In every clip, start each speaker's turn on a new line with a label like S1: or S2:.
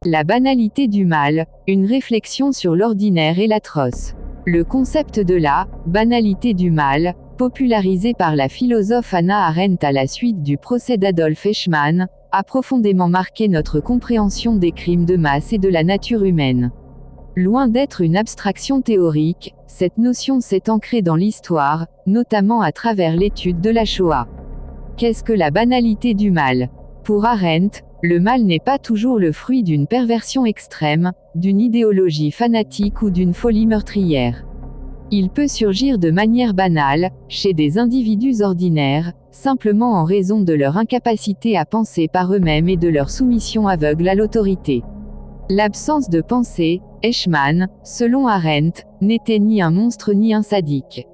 S1: La banalité du mal, une réflexion sur l'ordinaire et l'atroce. Le concept de la banalité du mal, popularisé par la philosophe Hannah Arendt à la suite du procès d'Adolf Eichmann, a profondément marqué notre compréhension des crimes de masse et de la nature humaine. Loin d'être une abstraction théorique, cette notion s'est ancrée dans l'histoire, notamment à travers l'étude de la Shoah. Qu'est-ce que la banalité du mal? Pour Arendt, le mal n'est pas toujours le fruit d'une perversion extrême, d'une idéologie fanatique ou d'une folie meurtrière. Il peut surgir de manière banale, chez des individus ordinaires, simplement en raison de leur incapacité à penser par eux-mêmes et de leur soumission aveugle à l'autorité. L'absence de pensée, Eichmann, selon Arendt, n'était ni un monstre ni un sadique.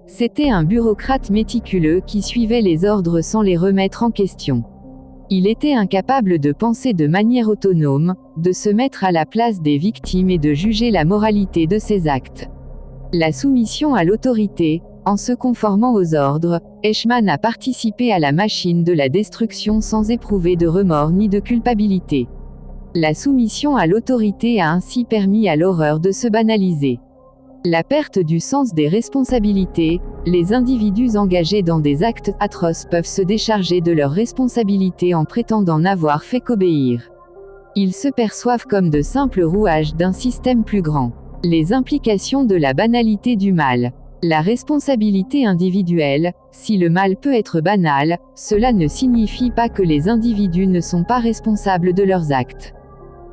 S1: C'était un bureaucrate méticuleux qui suivait les ordres sans les remettre en question. Il était incapable de penser de manière autonome, de se mettre à la place des victimes et de juger la moralité de ses actes. La soumission à l'autorité, en se conformant aux ordres, Eichmann a participé à la machine de la destruction sans éprouver de remords ni de culpabilité. La soumission à l'autorité a ainsi permis à l'horreur de se banaliser. La perte du sens des responsabilités, les individus engagés dans des actes atroces peuvent se décharger de leurs responsabilités en prétendant n'avoir fait qu'obéir. Ils se perçoivent comme de simples rouages d'un système plus grand. Les implications de la banalité du mal. La responsabilité individuelle, si le mal peut être banal, cela ne signifie pas que les individus ne sont pas responsables de leurs actes.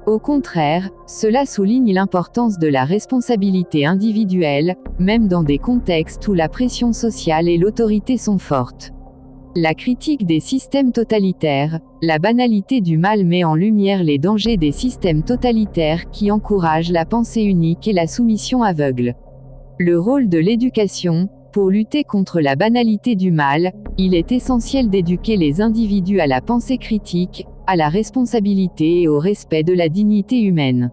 S1: Au contraire, cela souligne l'importance de la responsabilité individuelle, même dans des contextes où la pression sociale et l'autorité sont fortes. La critique des systèmes totalitaires, la banalité du mal met en lumière les dangers des systèmes totalitaires qui encouragent la pensée unique et la soumission aveugle. Le rôle de l'éducation, pour lutter contre la banalité du mal, il est essentiel d'éduquer les individus à la pensée critique, à la responsabilité et au respect de la dignité humaine.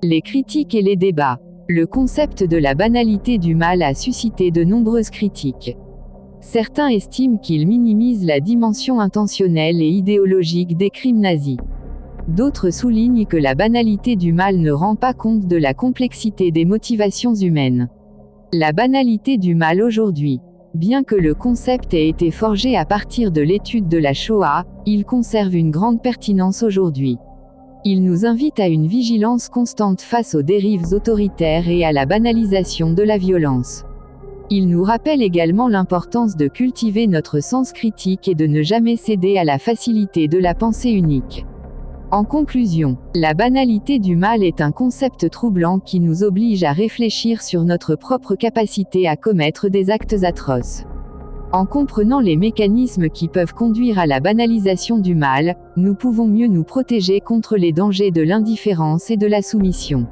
S1: Les critiques et les débats. Le concept de la banalité du mal a suscité de nombreuses critiques. Certains estiment qu'il minimise la dimension intentionnelle et idéologique des crimes nazis. D'autres soulignent que la banalité du mal ne rend pas compte de la complexité des motivations humaines. La banalité du mal aujourd'hui. Bien que le concept ait été forgé à partir de l'étude de la Shoah, il conserve une grande pertinence aujourd'hui. Il nous invite à une vigilance constante face aux dérives autoritaires et à la banalisation de la violence. Il nous rappelle également l'importance de cultiver notre sens critique et de ne jamais céder à la facilité de la pensée unique. En conclusion, la banalité du mal est un concept troublant qui nous oblige à réfléchir sur notre propre capacité à commettre des actes atroces. En comprenant les mécanismes qui peuvent conduire à la banalisation du mal, nous pouvons mieux nous protéger contre les dangers de l'indifférence et de la soumission.